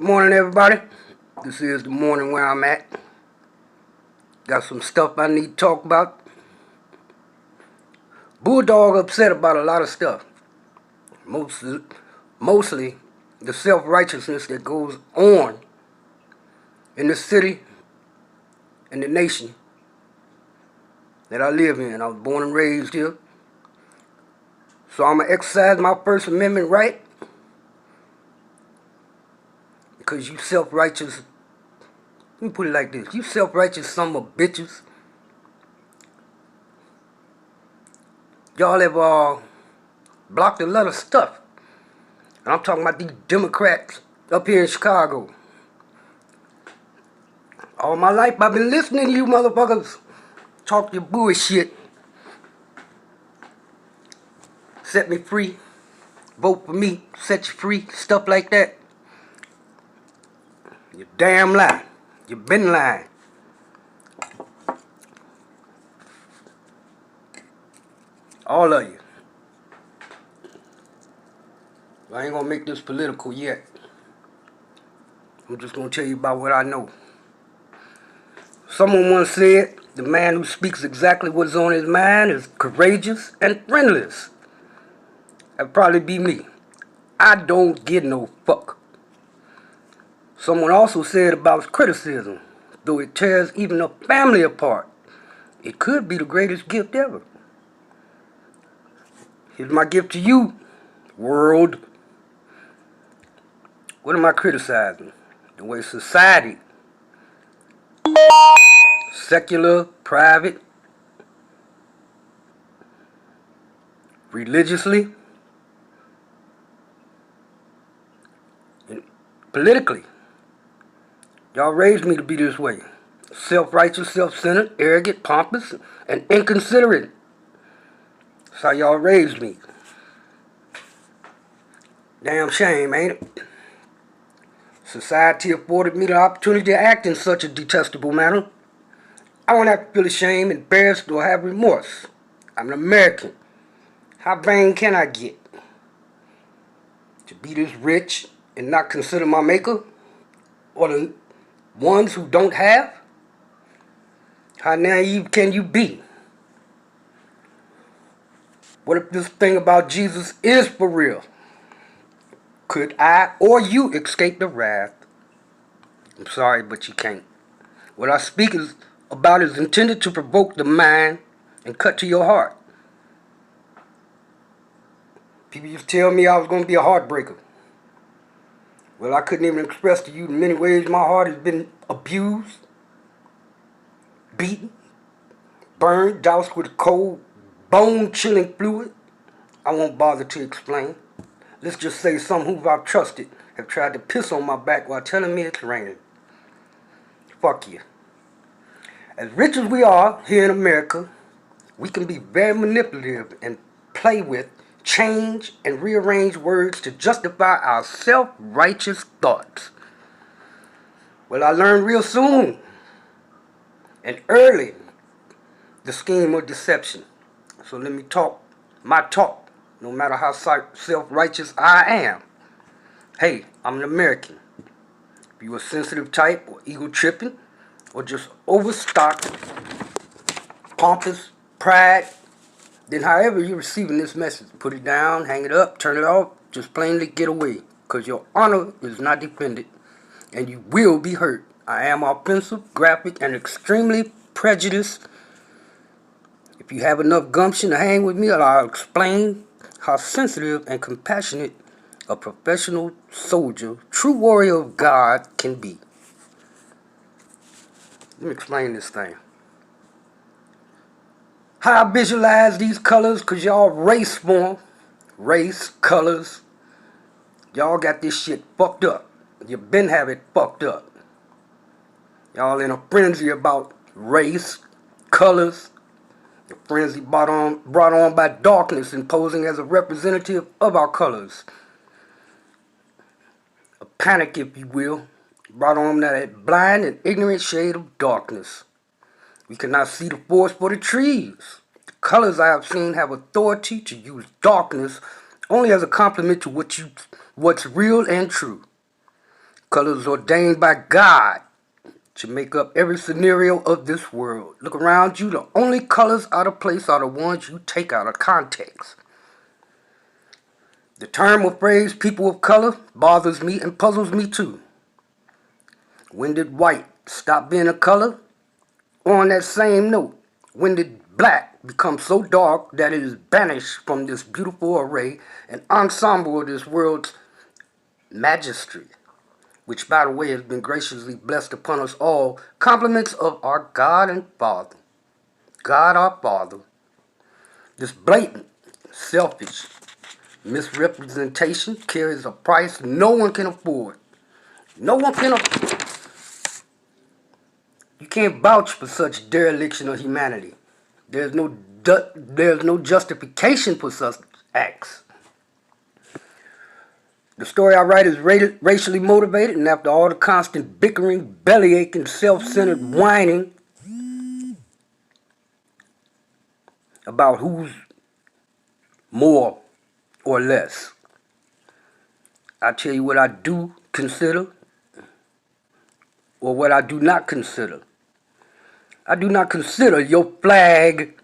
Good morning, everybody. This is the morning where I'm at. Got some stuff I need to talk about. Bulldog upset about a lot of stuff. Mostly the self-righteousness that goes on in the city and the nation that I live in. I was born and raised here. So I'm going to exercise my First Amendment right because you self-righteous, let me put it like this, you self-righteous son of bitches. Y'all have blocked a lot of stuff. And I'm talking about these Democrats up here in Chicago. All my life I've been listening to you motherfuckers talk your bullshit. Set me free. Vote for me. Set you free. Stuff like that. You damn lie. You been lying. All of you. I ain't gonna make this political yet. I'm just gonna tell you about what I know. Someone once said, the man who speaks exactly what's on his mind is courageous and friendless. That'd probably be me. I don't give no fuck. Someone also said about criticism, though it tears even a family apart, it could be the greatest gift ever. Here's my gift to you, world. What am I criticizing? The way society, secular, private, religiously, and politically, y'all raised me to be this way. Self-righteous, self-centered, arrogant, pompous, and inconsiderate. That's how y'all raised me. Damn shame, ain't it? Society afforded me the opportunity to act in such a detestable manner. I won't have to feel ashamed, embarrassed, or have remorse. I'm an American. How vain can I get? To be this rich and not consider my maker? Or the ones who don't have? How naive can you be? What if this thing about Jesus is for real? Could I or you escape the wrath? I'm sorry, but you can't. What I speak about is intended to provoke the mind and cut to your heart. People used to tell me I was going to be a heartbreaker. Well, I couldn't even express to you in many ways my heart has been abused, beaten, burned, doused with cold, bone-chilling fluid. I won't bother to explain. Let's just say some who I've trusted have tried to piss on my back while telling me it's raining. Fuck you. As rich as we are here in America, we can be very manipulative and play with, change, and rearrange words to justify our self-righteous thoughts. Well, I learned real soon and early the scheme of deception. So let me talk my talk, no matter how self-righteous I am. Hey, I'm an American. If you're a sensitive type or ego-tripping or just overstocked, pompous, pride, then however you're receiving this message, put it down, hang it up, turn it off, just plainly get away, because your honor is not defended, and you will be hurt. I am offensive, graphic, and extremely prejudiced. If you have enough gumption to hang with me, I'll explain how sensitive and compassionate a professional soldier, true warrior of God, can be. Let me explain this thing. How I visualize these colors, because y'all race form, race, colors, y'all got this shit fucked up. You been have it fucked up. Y'all in a frenzy about race, colors, the frenzy brought on by darkness and posing as a representative of our colors. A panic, if you will, brought on that blind and ignorant shade of darkness. We cannot see the forest for the trees. The colors I have seen have authority to use darkness only as a complement to what's real and true. Colors ordained by God to make up every scenario of this world. Look around you, the only colors out of place are the ones you take out of context. The term or phrase people of color bothers me and puzzles me too. When did white stop being a color? Or on that same note, when did black become so dark that it is banished from this beautiful array and ensemble of this world's majesty, which by the way has been graciously blessed upon us all, compliments of our God and Father. God our Father. This blatant, selfish misrepresentation carries a price no one can afford. No one can afford. You can't vouch for such dereliction of humanity. There's no justification for such acts. The story I write is racially motivated, and after all the constant bickering, bellyaching, self-centered whining about who's more or less, I tell you what I do consider or what I do not consider. I do not consider your flag,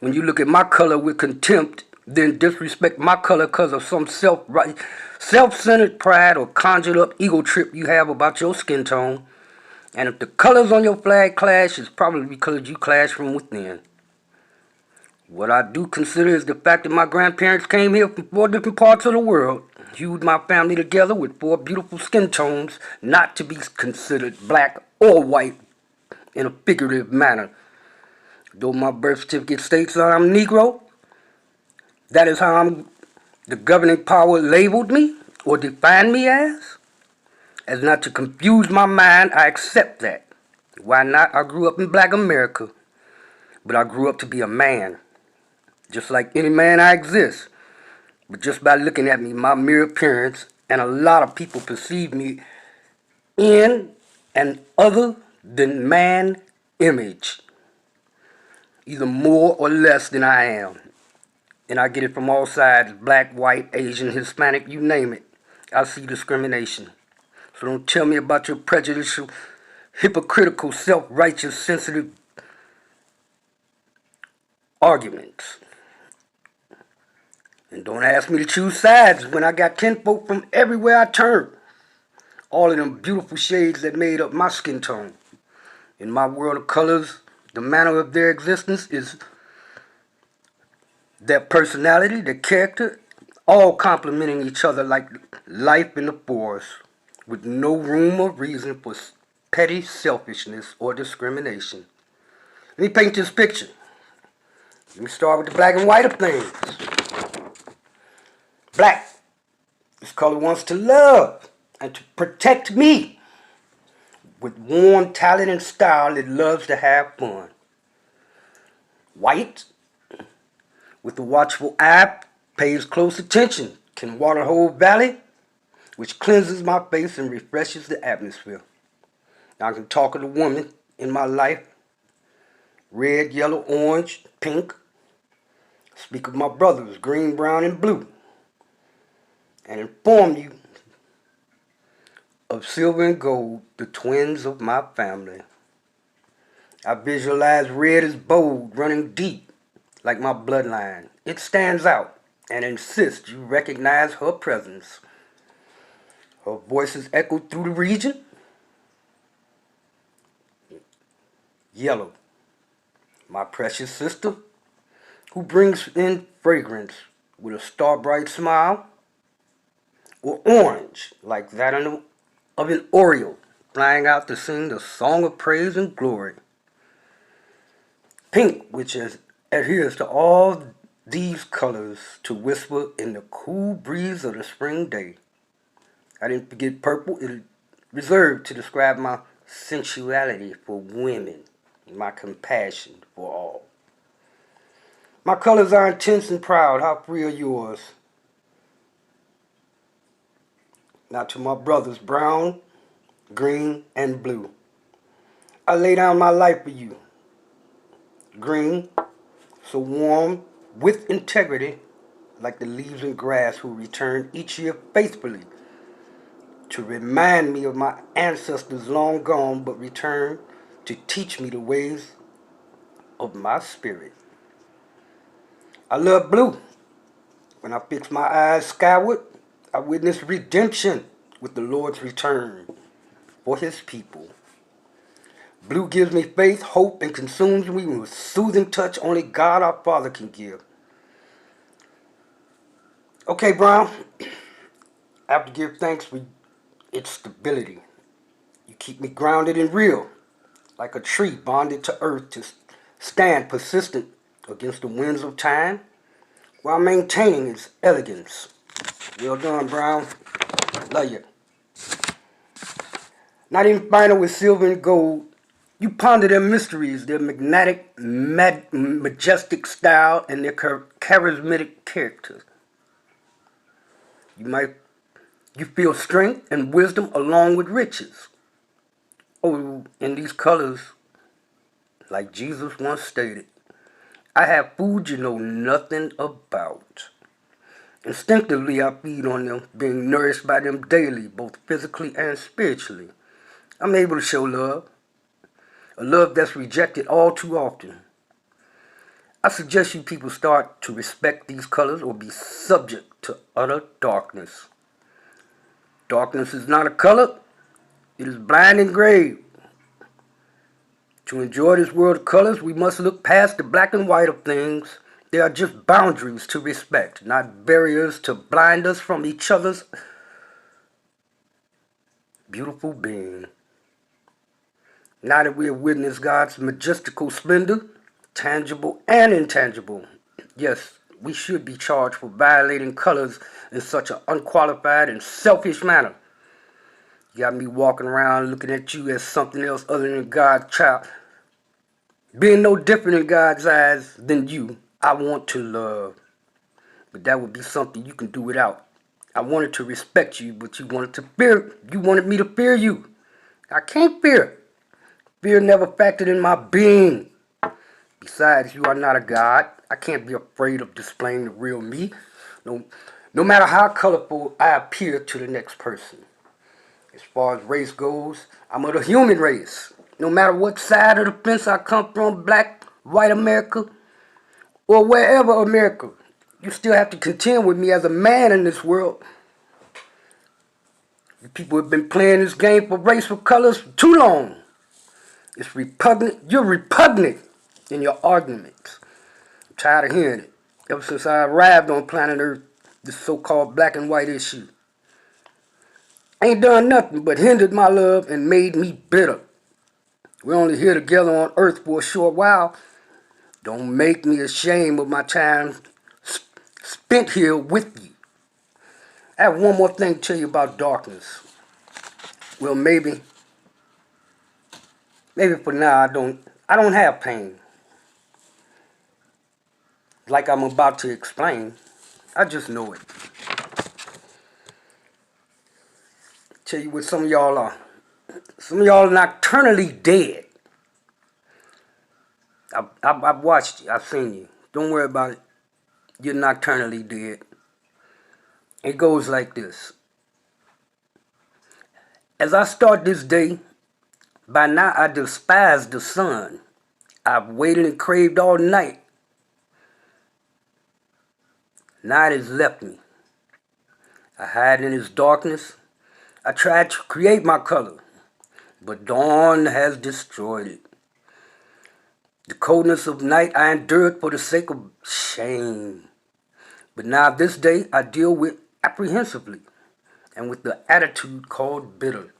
when you look at my color with contempt, then disrespect my color because of some self-centered pride or conjured up ego trip you have about your skin tone. And if the colors on your flag clash, it's probably because you clash from within. What I do consider is the fact that my grandparents came here from 4 different parts of the world, hewed my family together with 4 beautiful skin tones, not to be considered black or white in a figurative manner. Though my birth certificate states that I'm Negro, that is how the governing power labeled me or defined me as not to confuse my mind. I accept that. Why not? I grew up in black America, but I grew up to be a man. Just like any man, I exist. But just by looking at me, my mere appearance, and a lot of people perceive me in an other than man image, either more or less than I am. And I get it from all sides, black, white, Asian, Hispanic, you name it. I see discrimination. So don't tell me about your prejudicial, hypocritical, self-righteous, sensitive arguments. And don't ask me to choose sides when I got kinfolk from everywhere I turn. All of them beautiful shades that made up my skin tone. In my world of colors, the manner of their existence is their personality, their character, all complementing each other like life in the forest, with no room or reason for petty selfishness or discrimination. Let me paint this picture. Let me start with the black and white of things. Black. This color wants to love and to protect me. With warm talent and style, it loves to have fun. White, with a watchful eye, pays close attention, can water a whole valley, which cleanses my face and refreshes the atmosphere. Now I can talk of the woman in my life, red, yellow, orange, pink. Speak of my brothers, green, brown, and blue, and inform you of silver and gold, the twins of my family. I visualize red as bold, running deep, like my bloodline. It stands out and insists you recognize her presence. Her voices echo through the region. Yellow, my precious sister, who brings in fragrance with a star-bright smile. Or orange, like that of an oriole, flying out to sing the song of praise and glory. Pink, which adheres to all these colors to whisper in the cool breeze of the spring day. I didn't forget purple. It is reserved to describe my sensuality for women, my compassion for all. My colors are intense and proud. How free are yours? Now to my brothers, brown, green, and blue. I lay down my life for you. Green, so warm, with integrity, like the leaves and grass who return each year faithfully to remind me of my ancestors long gone but return to teach me the ways of my spirit. I love blue. When I fix my eyes skyward, I witness redemption with the Lord's return for his people. Blue gives me faith, hope, and consumes me with soothing touch only God our Father can give. Okay, Brown, I have to give thanks for its stability. You keep me grounded and real, like a tree bonded to earth to stand persistent against the winds of time while maintaining its elegance. Well done, Brown. Love you. Not even final with silver and gold, you ponder their mysteries, their magnetic, majestic style, and their charismatic characters. You feel strength and wisdom along with riches. Oh, in these colors, like Jesus once stated, I have food you know nothing about. Instinctively, I feed on them, being nourished by them daily, both physically and spiritually. I'm able to show love, a love that's rejected all too often. I suggest you people start to respect these colors or be subject to utter darkness. Darkness is not a color, it is blind and grave. To enjoy this world of colors, we must look past the black and white of things. They are just boundaries to respect, not barriers to blind us from each other's beautiful being. Now that we have witnessed God's majestical splendor, tangible and intangible, yes, we should be charged for violating colors in such an unqualified and selfish manner. You got me walking around looking at you as something else other than God's child. Being no different in God's eyes than you, I want to love. But that would be something you can do without. I wanted to respect you, but you wanted me to fear you. I can't fear. Fear never factored in my being. Besides, you are not a god. I can't be afraid of displaying the real me. No matter how colorful I appear to the next person. As far as race goes, I'm of the human race. No matter what side of the fence I come from, black, white America, or wherever America, you still have to contend with me as a man in this world. You people have been playing this game for race, for colors for too long. It's repugnant. You're repugnant in your arguments. I'm tired of hearing it. Ever since I arrived on planet Earth, this so-called black and white issue ain't done nothing but hindered my love and made me bitter. We're only here together on Earth for a short while. Don't make me ashamed of my time spent here with you. I have one more thing to tell you about darkness. Well, maybe for now I don't have pain. Like I'm about to explain. I just know it. Tell you what some of y'all are. Some of y'all are nocturnally dead. I've watched you. I've seen you. Don't worry about it. You're nocturnally dead. It goes like this. As I start this day, by now I despise the sun. I've waited and craved all night. Night has left me. I hide in its darkness. I tried to create my color, but dawn has destroyed it. The coldness of night I endured for the sake of shame. But now this day I deal with apprehensively and with the attitude called bitter.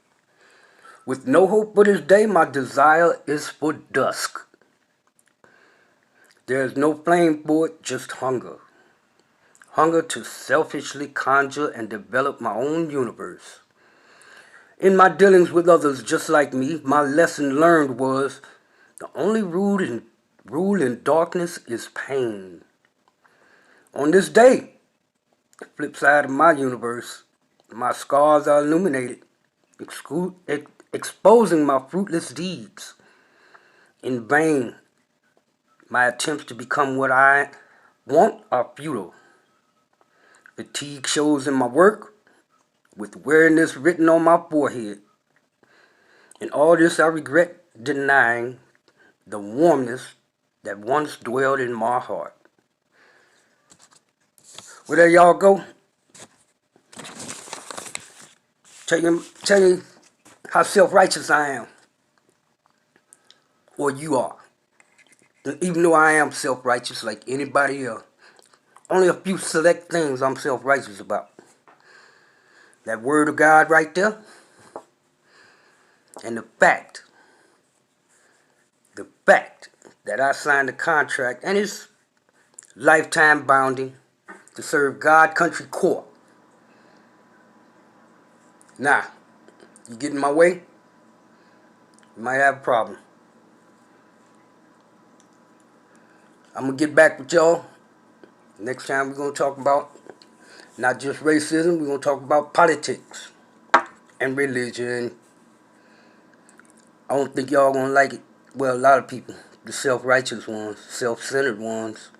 With no hope for this day, my desire is for dusk. There is no flame for it, just hunger. Hunger to selfishly conjure and develop my own universe. In my dealings with others just like me, my lesson learned was the only rule in darkness is pain. On this day, the flip side of my universe, my scars are illuminated, exposing my fruitless deeds. In vain, my attempts to become what I want are futile. Fatigue shows in my work, with weariness written on my forehead. In all this I regret denying the warmness that once dwelled in my heart. Well, there y'all go. Tell you how self-righteous I am. Or you are. And even though I am self-righteous like anybody else, only a few select things I'm self-righteous about. That word of God right there. And the fact that I signed a contract and it's lifetime bounding to serve God Country Corps. Now, you get in my way, you might have a problem. I'm going to get back with y'all. Next time we're going to talk about not just racism, we're going to talk about politics and religion. I don't think y'all going to like it. Well, a lot of people, the self-righteous ones, self-centered ones,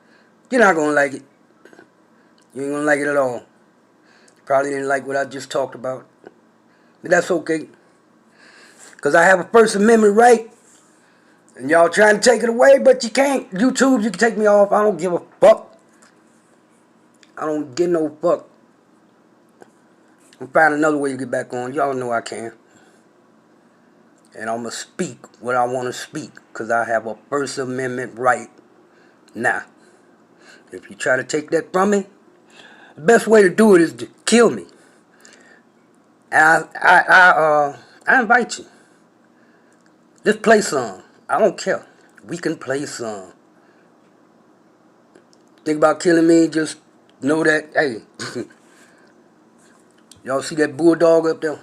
you're not going to like it. You ain't going to like it at all. Probably didn't like what I just talked about. But that's okay. Because I have a First Amendment right. And y'all trying to take it away, but you can't. YouTube, you can take me off. I don't give a fuck. I don't give no fuck. I'm find another way to get back on. Y'all know I can. And I'm going to speak what I want to speak. Because I have a First Amendment right now. If you try to take that from me, the best way to do it is to kill me. And I invite you. Let's play some. I don't care. We can play some. Think about killing me, just know that, hey, y'all see that bulldog up there?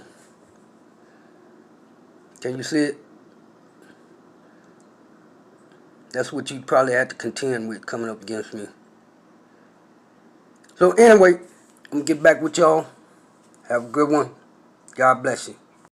Can you see it? That's what you probably have to contend with coming up against me. So anyway, I'm going to get back with y'all. Have a good one. God bless you.